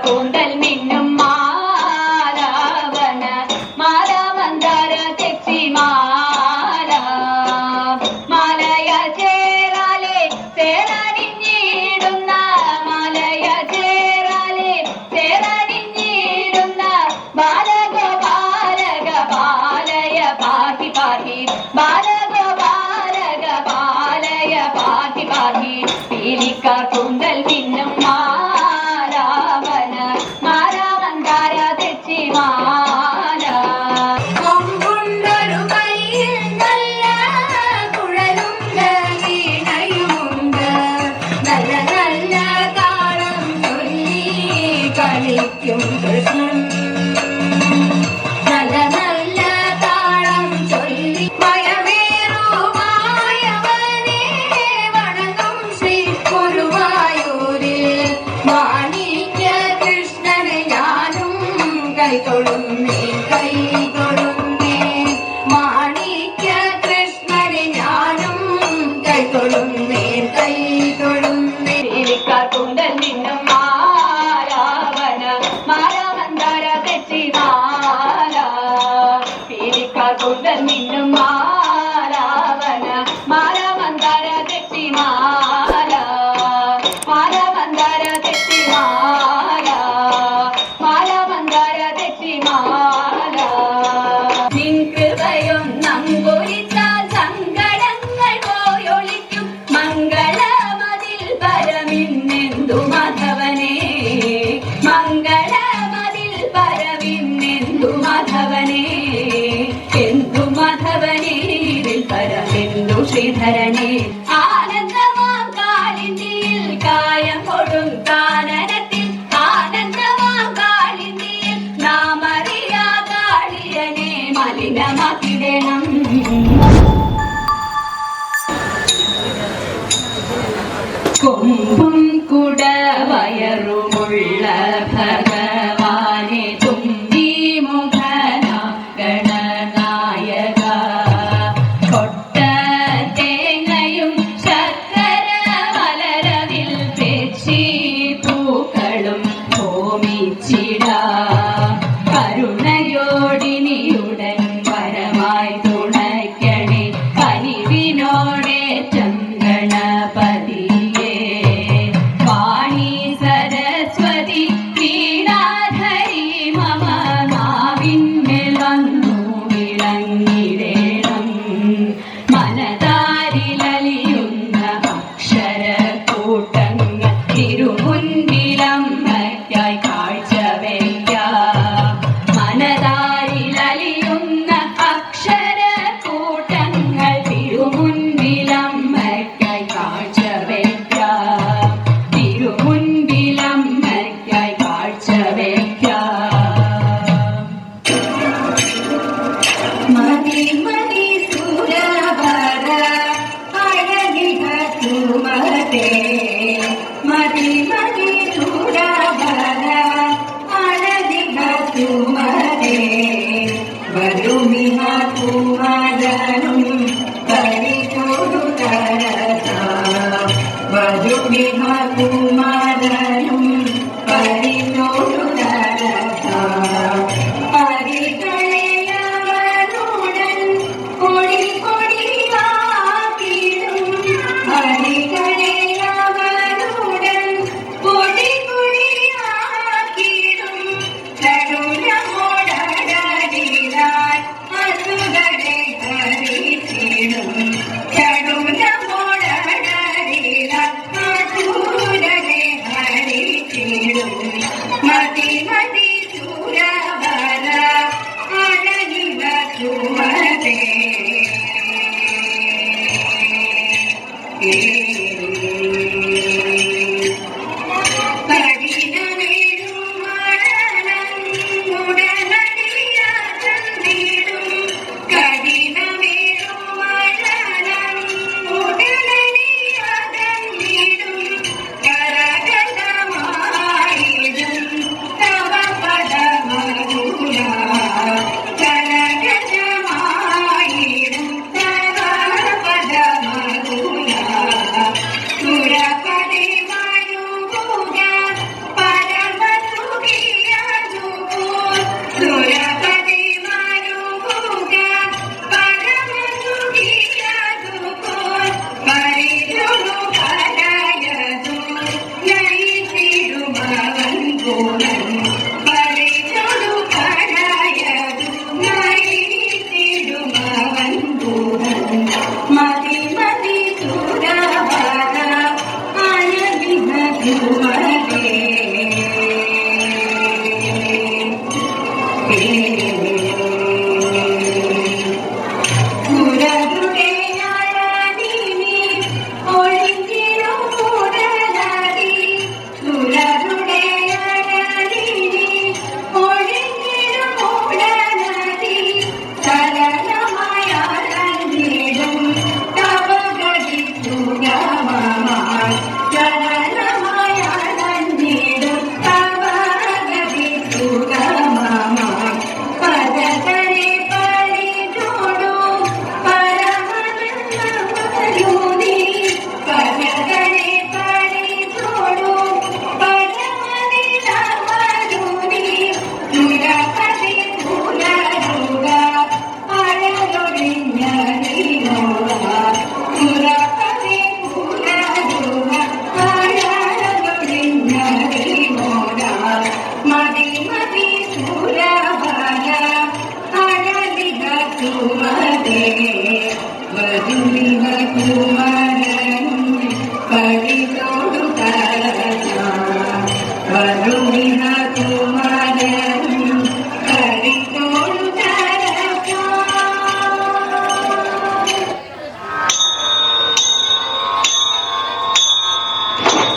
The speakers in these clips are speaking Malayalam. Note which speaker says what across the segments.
Speaker 1: കൂന്തൽ മിന്നും മാലാവന മാല മന്ദാര തെച്ചി മാല മാലയ ചേരാലെ ചേരണിഞ്ഞിടുന്ന മാലയ ചേരാലെ ചേരണിഞ്ഞിടുന്ന ബാലഗോപാലക ബാലയ പാഹി പാഹി ബാലഗോപാലക ബാലയ പാഹി പാഹി പീലിക്കാർ കൂന്തൽ മിന്നും കൂന്തൽ മിന്നും മാലാവന മാല മന്ദാര തെച്ചി മാല പീലിക്കാർ കൂന്തൽ മിന്നും മാലാവന മാല മന്ദാര തെച്ചി മാല മാല മന്ദാര തെച്ചി മാല മാല മന്ദാര തെച്ചി മാല നിൻ കൃപയും നമ്പൂരിച്ചാൽ സങ്കടങ്ങൾ പോയൊളിക്കും മംഗളമതിൽ പരമിന്നെന്തു മാധവനേ മംഗളമതിൽ പരമിന്നെന്തു മാധവനേ എന്തു മാധവനേ പരമെന്തു ശ്രീധരനേ ആനന്ദമാം കാലിന്തിയിൽ കായം കൊടും കാനനത്തിൽ ആനന്ദമാം കാലിന്തിയിൽ നാമറിയാ കാളിയനെ മലിനമാക്കിടണം കൊമ്പും കുടവയറുമുള്ള ഭഗവാനെ തുമ്പി മുഖന ഗണനായക കൊട്ട തേങ്ങയും ശർക്കര മലരവിൽ തെച്ചി പൂക്കളും ഹോമിച്ചിട കരുണയോടിനിയുടൻ പരമായി തുണയ്ക്കണേ കനിവിനോടേറ്റം ഗണപതി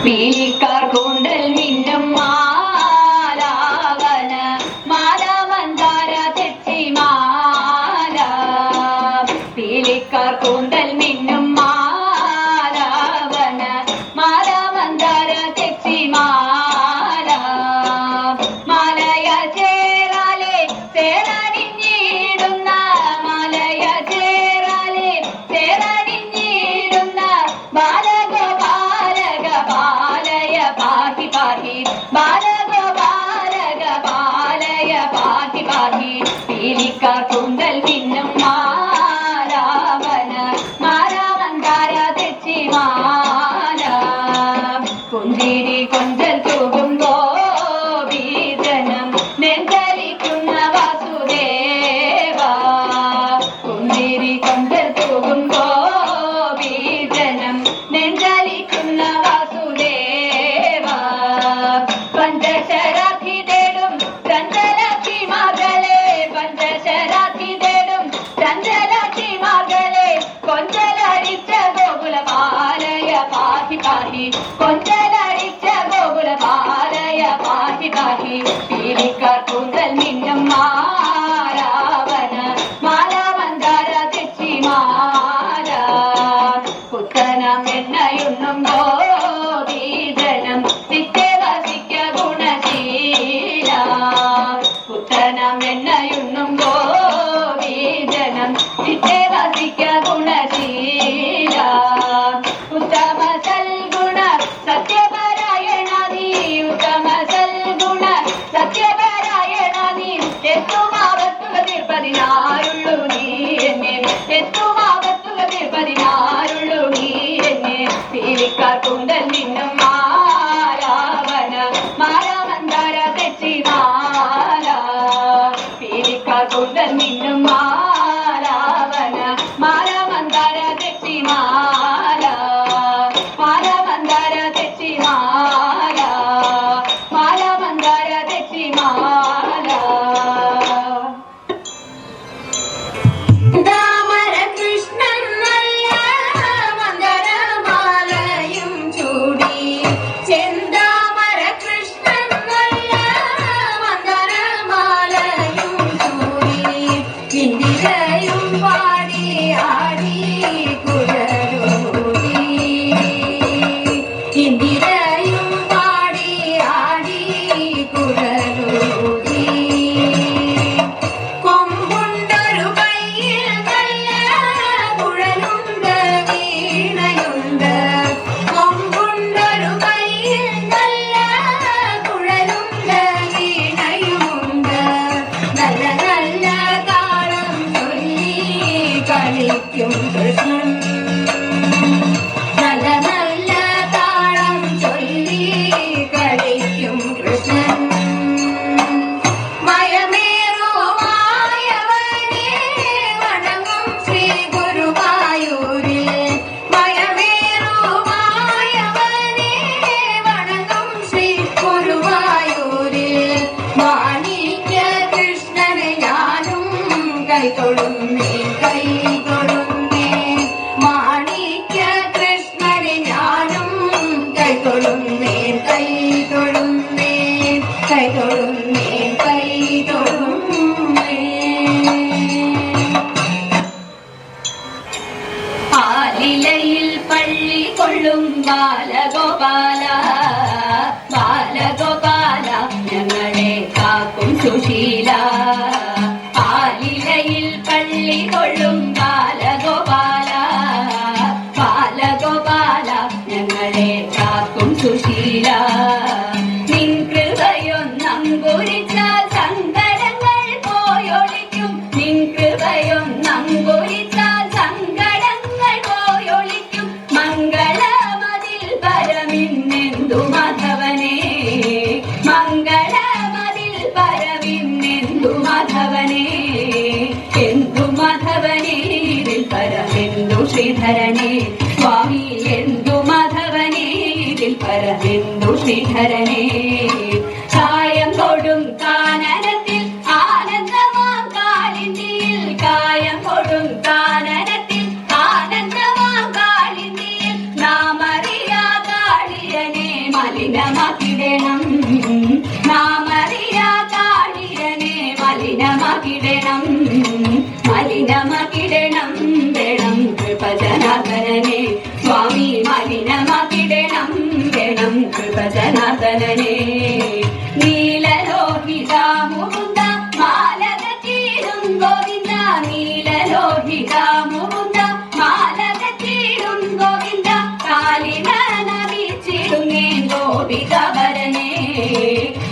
Speaker 1: പീലിക്കാർ കൂണ്ടൽ മിന്നും മാലാവന മാല മന്ദാര തെച്ചി മാല പീലിക്കാർ കൂണ്ടൽ മിന്നും മാലാവന മാല മന്ദാര തെച്ചി മാല മാലയ ചേരാലെ ചേരണിഞ്ഞിടുന്ന മാലയ ചേരാലെ ചേരണിഞ്ഞിടുന്ന ബാലഗോപാലക ബാലയ പാഹി പാഹി ബാലഗോപാലക ബാലയ പാഹി പാഹി പീലിക്കാർ കൂന്തൽ മിന്നും മാലാവന മാല മന്ദാര തെച്ചി മാല പുഞ്ചിരി കൊഞ്ചൽ തൂകും ഗോപീജനം നെഞ്ചലിക്കുന്ന വാസുദേവ പുഞ്ചിരി കൊഞ്ചൽ തൂകും ഗോപീജനം നെഞ്ചലിക്കുന്ന വാസുദേവ പഞ്ചശരാധി തേടും ചഞ്ചലാക്ഷി മകളെ പഞ്ചശരാധി തേടും ചഞ്ചലാക്ഷി മകളെ കൊഞ്ചലടിച്ച ഗോകുല പാലയ പാഹി പാഹി കൊഞ്ചലടിച്ച ഗോകുല പാലയ പാഹി പാഹി പീലിക്കാർ കൂന്തൽ മിന്നും മാലാവന മാല മന്ദാര തെച്ചി മാല പുത്തനം എണ്ണയുണ്ണും ഗോപീജനം ചിത്തെ വസിക്ക ഗുണശീല പുത്തനം എണ്ണയുണ്ണും ഗോപീജനം ചിത്തെ വസിക്ക ഗുണശീല ഉത്തമ സൽഗുണ സത്യപരായണ നീ ഉത്തമ സൽഗുണ സത്യപരായണ നീ എത്തുമാവത്തുക തീർപ്പതിനായുള്ളൂ നീ എന്നെ എത്തുമാവത്തുക തീർപ്പതിനായുള്ളൂ നീ എന്നെ പീലിക്കാർ കൂന്തൽ മിന്നും മാലാവന മാല മന്ദാര തെച്ചി മാല പീലിക്കാർ കൂന്തൽ മിന്നും മാലാവന മാല മന്ദാര തെച്ചി മാല മാല മന്ദാര തെച്ചി മാല മാല മന്ദാര തെച്ചി മാല
Speaker 2: താമര കൃഷ്ണൻ നല്ല മന്ദരമാലയും ചൂടി ചെന്താമര കൃഷ്ണൻ നല്ല മന്ദരമാലയും ചൂടി ഇന്ദിരയും പാടി ആടി കുഴലൂതി ഇന്ദിരയും പാടി ആടി കുഴലൂതി കൊമ്പുണ്ടൊരു കയ്യിൽ നല്ല കുഴലുണ്ട് വീണയുണ്ട് കൊമ്പുണ്ടൊരു കയ്യിൽ നല്ല കുഴലുണ്ട് വീണയുമുണ്ട് നല്ല നല്ല താളം ചൊല്ലി കളിക്കും കൃഷ്ണൻ നല്ല നല്ല താളം ചൊല്ലി കളിക്കും കൃഷ്ണൻ മയമേറുമായവനെ വണങ്ങും ശ്രീ ഗുരുവായൂരിൽ മയമേറുമായവനെ വണങ്ങും ശ്രീ ഗുരുവായൂരിൽ മാണിക്യ കൃഷ്ണനെ ഞാനും കൈതൊഴുന്നേ കൈതൊഴുന്നേ മാണിക്യ കൃഷ്ണനെ ഞാനും കൈതൊഴുന്നേ കൈതൊഴുന്നേ കൈതൊഴുന്നേ കൈതൊഴുന്നേ
Speaker 1: ആലിലയിൽ പള്ളി കൊള്ളും ബാലഗോപാല ബാലഗോപാല ഞങ്ങളെ കാക്കും സുശീല ആലിലയിൽ പള്ളി കൊള്ളും ബാലഗോപാല ബാലഗോപാല ഞങ്ങളെ കാക്കും സുശീല നിൻ കൃപയൊന്നങ്കുരിച്ചാൽ സങ്കടങ്ങൾ പോയൊളിക്കും നിൻ കൃപയൊന്നങ്കുരിച്ചാൽ സങ്കടങ്ങൾ പോയൊളിക്കും മംഗളമതിൽ പരമിന്നെന്തു മാധവനേ ശ്രീധരനെ സ്വാമി എന്തു മാധവനെ ഇതിൽ പരമെന്തു ശ്രീധരനെ കായം കൊടും കാനനത്തിൽ ആനന്ദമാം കാലിന്തിയിൽ കായം കൊടും കാനനത്തിൽ ആനന്ദമാം കാലിന്തിയിൽ നാമറിയാ കാളിയനെ മലിനമാക്കിടണം നാമറിയാ കാളിയനെ മലിനമാക്കിടണം മലിനമാക്കിടണം വേണം കൃപജനാർദ്ദനനെ സ്വാമി മലിനമാക്കിടണം വേണം കൃപജനാർദ്ദനനെ നീലലോഹിത മുകുന്ദ മാലക ചീടും ഗോവിന്ദ നീലലോഹിത മുകുന്ദ മാലക ചീടും ഗോവിന്ദ കാലിന നമിച്ചിടുന്നേ ഗോപികവരനെ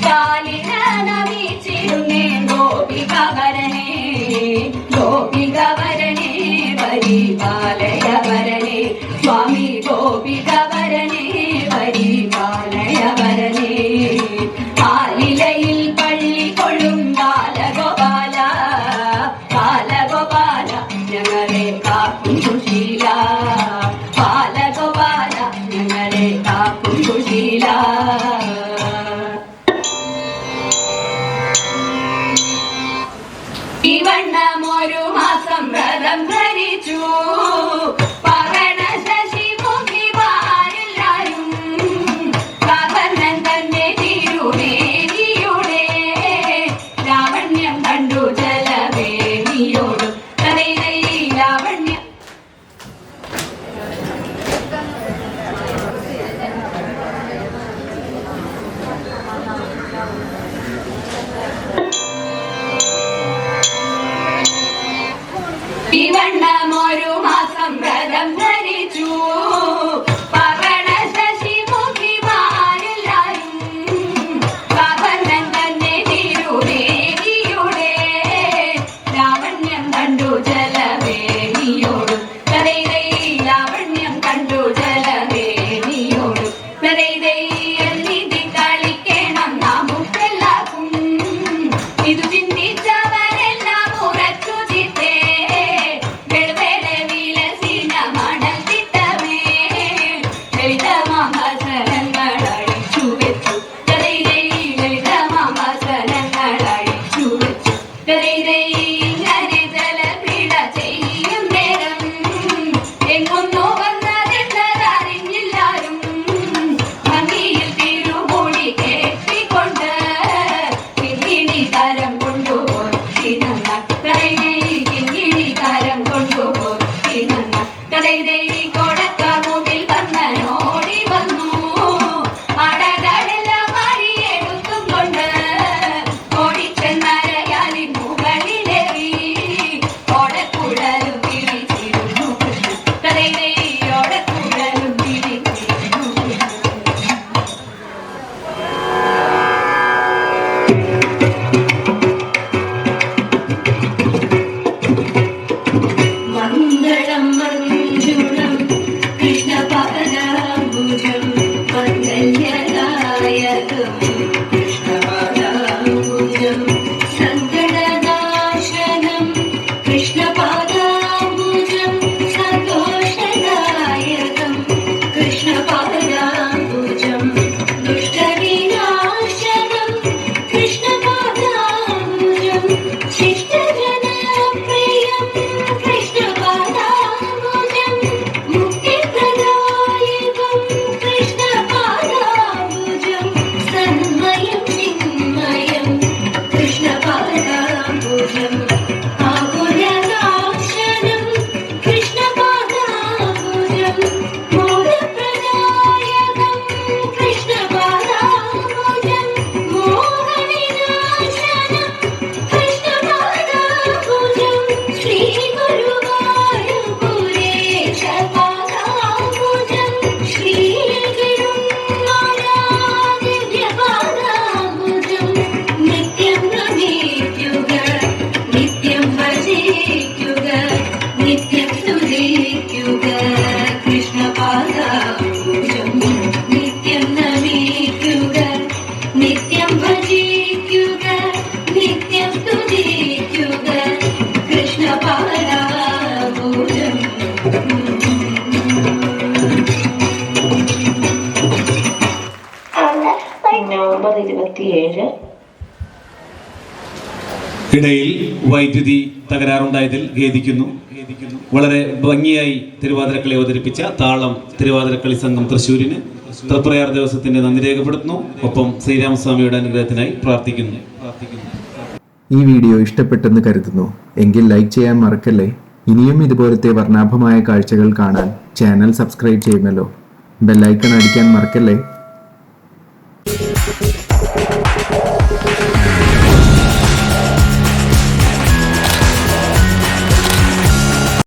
Speaker 1: കാലിന നമിച്ചിടുന്നേ ഗോപികവരനെ ഗോപികവരനെ പരിപാലയവരനെ സ്വാമി ഗോപികവരനെ പരിപാലയവരനെ ആലിലയിൽ പള്ളി കൊള്ളും ബാലഗോപാല ബാലഗോപാല ഞങ്ങളെ കാക്കും സുശീല ബാലഗോപാല ഞങ്ങളെ കാക്കും സുശീല ഇവണ്ണമൊരു മാസം വ്രതം ധരിച്ചു പകണ ശശിമുഖിമാരെല്ലാരും കാകർണൻ തന്നെ തിരുവേദിയുടെ ലാവണ്യം കണ്ടു ജലവേദിയോടും കഥയിലെ ലാവണ്യം ഇവണ്ണമൊരു മാസം വ്രതം ധരിച്ചു പകണ ശശിമുഖിമാരെല്ലാരും കാകർണൻ തന്നെ തിരുവേദിയുടെ ലാവണ്യം കണ്ടു ജലവേദിയോടും കഥയിലെ ലാവണ്യം കണ്ടു ജലവേദിയോടും കഥയിലെ നീതി കളിക്കണം നമുക്കെല്ലാവർക്കും ഇതു ചിന്തിച്ചവരെല്ലാം ഉറച്ചു ചിത്തേ മംഗളം മഞ്ജുളം
Speaker 2: പേര്.
Speaker 3: ഇടയിൽ വൈദ്യുതി തകരാറുണ്ടായതിൽ ഖേദിക്കുന്നു. വളരെ ഭംഗിയായി തിരുവാതിരക്കളി അവതരിപ്പിച്ച താളം തിരുവാതിരക്കളി സംഘം തൃശ്ശൂരിന് തൃപ്രയാർ ദിവസത്തിന്റെ നന്ദി രേഖപ്പെടുത്തുന്നു. ഒപ്പം ശ്രീരാമസ്വാമിയുടെ അനുഗ്രഹത്തിനായി പ്രാർത്ഥിക്കുന്നു.
Speaker 4: ഈ വീഡിയോ ഇഷ്ടപ്പെട്ടെന്ന് കരുതുന്നു. എങ്കിൽ ലൈക്ക് ചെയ്യാൻ മറക്കല്ലേ. ഇനിയും ഇതുപോലത്തെ വർണ്ണാഭമായ കാഴ്ചകൾ കാണാൻ ചാനൽ സബ്സ്ക്രൈബ് ചെയ്യുമല്ലോ. ബെല്ലൈക്കൺ അടിക്കാൻ മറക്കല്ലേ.